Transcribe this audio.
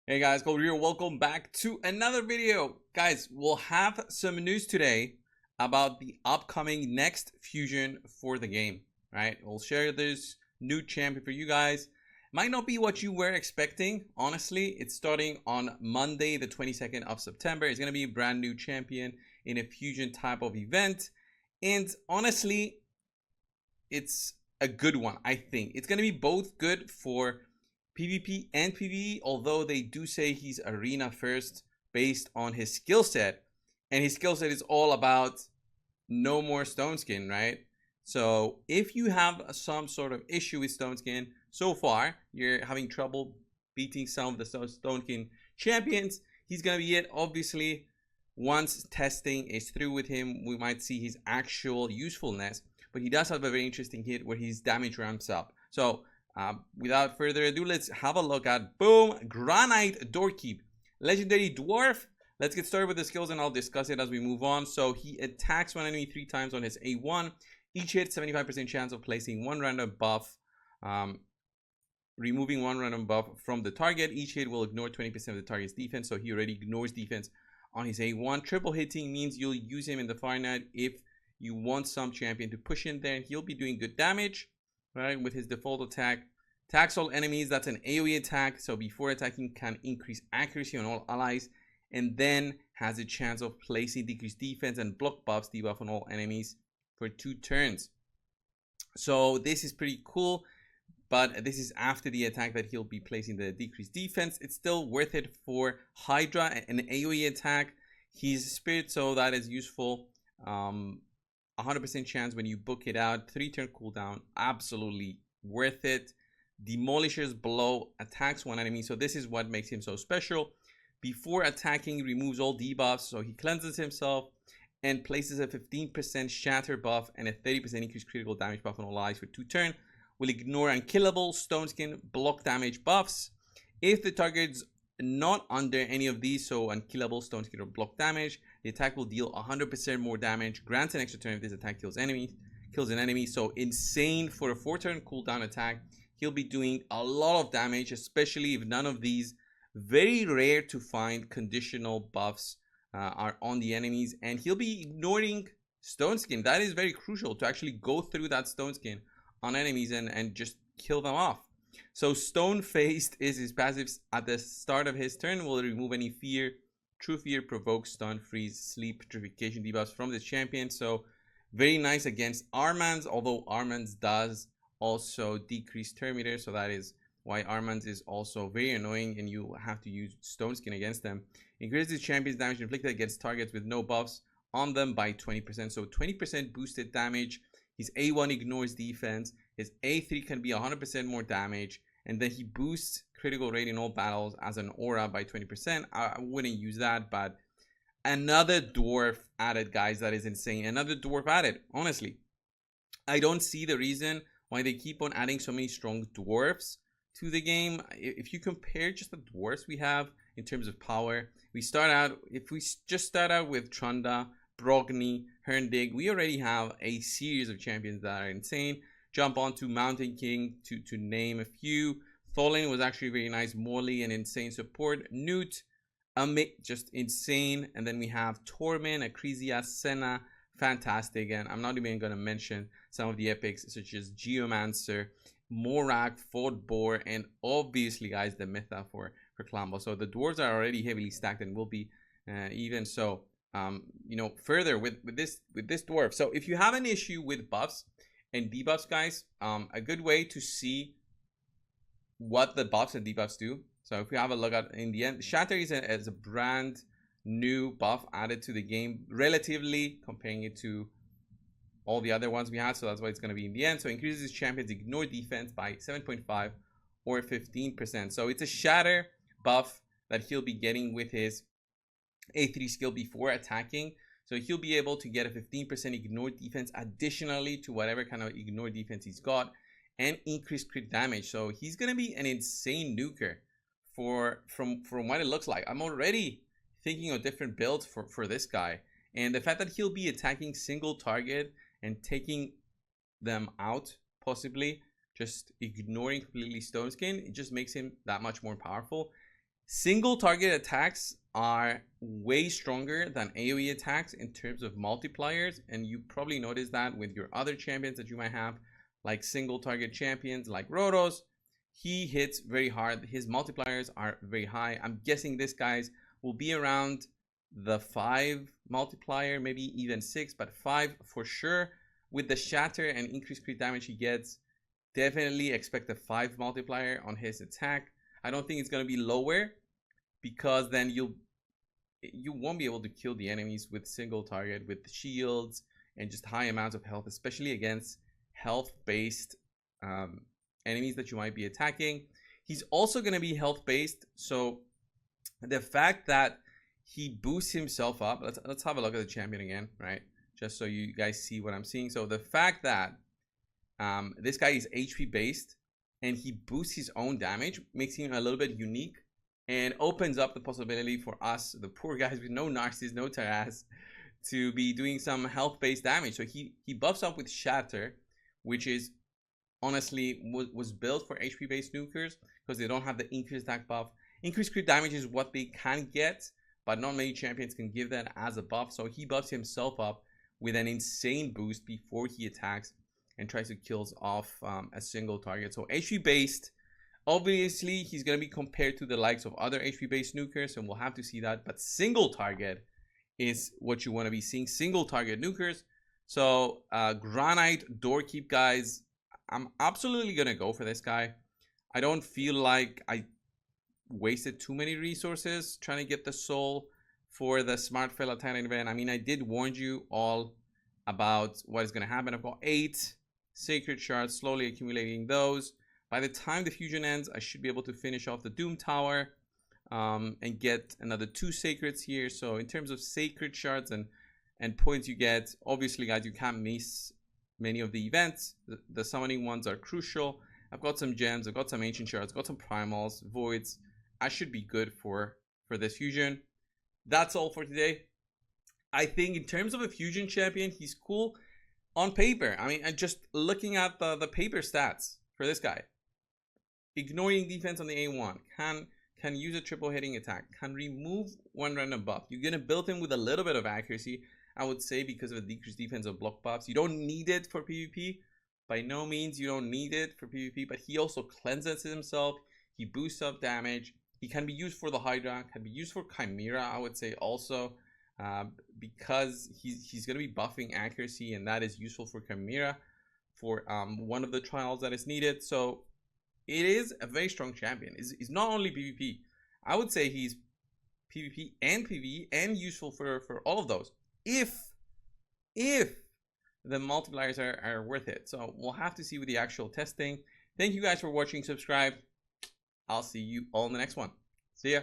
Hey guys, coldbrew, welcome back to another video. Guys, we'll have some news today about the upcoming next fusion for the game, right? We'll share this new champion for you guys. Might not be what you were expecting, honestly. It's starting on Monday, the 22nd of September. It's going to be a brand new champion in a fusion type of event. And honestly, it's a good one, I think. It's going to be both good for PvP and PvE, although they do say he's arena first based on his skill set. And his skill set is all about no more Stoneskin, right? So if you have some sort of issue with Stoneskin, so far you're having trouble beating some of the Stoneskin champions, he's going to be it. Obviously, once testing is through with him, we might see his actual usefulness. But he does have a very interesting hit where his damage ramps up. So without further ado, let's have a look at boom, Granite Doorkeep, legendary dwarf. Let's get started with the skills and I'll discuss it as we move on. So he attacks one enemy 3 times on his A1. Each hit 75% chance of placing one random buff, removing one random buff from the target. Each hit will ignore 20% of the target's defense. So he already ignores defense on his A1. Triple hitting means you'll use him in the far net if you want some champion to push in there. He'll be doing good damage, right, with his default attack. Attacks all enemies. That's an AoE attack. So before attacking, can increase accuracy on all allies, and then has a chance of placing decreased defense and block buffs debuff on all enemies for 2 turns. So this is pretty cool, but this is after the attack that he'll be placing the decreased defense. It's still worth it for Hydra, an AoE attack. He's Spirit, so that is useful. 100% chance when you book it out, 3-turn cooldown, absolutely worth it. Demolishes blow, attacks one enemy, so this is what makes him so special. Before attacking, removes all debuffs, so he cleanses himself and places a 15% shatter buff and a 30% increased critical damage buff on all allies for 2 turns. Will ignore unkillable, Stoneskin, block damage buffs. If the target's not under any of these, so unkillable, Stoneskin, or block damage, the attack will deal 100% more damage, grants an extra turn if this attack kills an enemy. So insane for a 4-turn cooldown attack. He'll be doing a lot of damage, especially if none of these very rare to find conditional buffs are on the enemies. And he'll be ignoring Stoneskin. That is very crucial to actually go through that Stoneskin on enemies and just kill them off. So Stone Faced is his passives at the start of his turn. Will remove any fear. True Fear, provoke, stun, freeze, sleep, petrification debuffs from this champion. So very nice against Armands, although Armands does also decrease turn meter. So that is why Armands is also very annoying and you have to use Stoneskin against them. Increases champion's damage inflicted against targets with no buffs on them by 20%. So 20% boosted damage. His A1 ignores defense. His A3 can be 100% more damage. And then he boosts critical rate in all battles as an aura by 20%. I wouldn't use that, but another dwarf added, guys. That is insane. Another dwarf added, honestly. I don't see the reason why they keep on adding so many strong dwarfs to the game. If you compare just the dwarfs we have in terms of power, if we just start out with Trunda, Brogni, Herndig, we already have a series of champions that are insane. Jump on to Mountain King to name a few. Tholin was actually very nice. Morley, an insane support. Newt, just insane. And then we have Torment, Acrisia, Senna, fantastic. And I'm not even going to mention some of the epics such as Geomancer, Morak, Fodbor, and obviously, guys, the Mytha for Clambo. So the dwarves are already heavily stacked and will be even so. Further with this dwarf. So if you have an issue with buffs and debuffs, guys, a good way to see what the buffs and debuffs do. So if we have a look at in the end, Shatter is a brand new buff added to the game, relatively comparing it to all the other ones we had. So that's why it's going to be in the end. So increases champions ignore defense by 7.5 or 15%. So it's a Shatter buff that he'll be getting with his A3 skill before attacking. So he'll be able to get a 15% ignore defense additionally to whatever kind of ignore defense he's got, and increased crit damage. So he's gonna be an insane nuker from what it looks like. I'm already thinking of different builds for this guy, and the fact that he'll be attacking single target and taking them out, possibly just ignoring completely Stoneskin, it just makes him that much more powerful. Single target attacks are way stronger than AoE attacks in terms of multipliers, and you probably noticed that with your other champions that you might have, like single target champions like Rotos. He hits very hard. His multipliers are very high. I'm guessing this guy's will be around the 5 multiplier, maybe even 6, but 5 for sure. With the shatter and increased crit damage he gets, definitely expect a 5 multiplier on his attack. I don't think it's going to be lower, because then you won't be able to kill the enemies with single target, with shields and just high amounts of health, especially against health-based enemies that you might be attacking. He's also going to be health-based, so the fact that he boosts himself up, let's have a look at the champion again, right? Just so you guys see what I'm seeing. So the fact that this guy is HP based and he boosts his own damage makes him a little bit unique and opens up the possibility for us, the poor guys with no Narcissus, no Taras, to be doing some health based damage. So he buffs up with Shatter, which is honestly was built for HP based nukers because they don't have the increased attack buff. Increased crit damage is what they can get, but not many champions can give that as a buff. So he buffs himself up with an insane boost before he attacks and tries to kill off a single target. So HP based, obviously he's going to be compared to the likes of other HP based nukers, and we'll have to see that. But single target is what you want to be seeing, single target nukers. So Granite Doorkeep, guys, I'm absolutely going to go for this guy. I don't feel like I wasted too many resources trying to get the soul for the Smart Fella Titan event. I mean, I did warn you all about what is going to happen. I've got 8 sacred shards, slowly accumulating those. By the time the fusion ends, I should be able to finish off the Doom Tower and get another 2 sacreds here. So in terms of sacred shards and points you get, obviously, guys, you can't miss many of the events. The summoning ones are crucial. I've got some gems, I've got some ancient shards, got some primals, voids. I should be good for this fusion. That's all for today. I think in terms of a fusion champion, he's cool on paper. I mean, just looking at the paper stats for this guy. Ignoring defense on the A1. Can use a triple hitting attack. Can remove 1 random buff. You're going to build him with a little bit of accuracy, I would say, because of the decreased defense of block buffs. You don't need it for PvP. By no means you don't need it for PvP, but he also cleanses himself. He boosts up damage. He can be used for the Hydra, can be used for Chimera, I would say also, because he's going to be buffing accuracy, and that is useful for Chimera for one of the trials that is needed. So it is a very strong champion. He's not only PvP. I would say he's PvP and PvE and useful for all of those. If the multipliers are worth it. So we'll have to see with the actual testing. Thank you guys for watching. Subscribe. I'll see you all in the next one. See ya.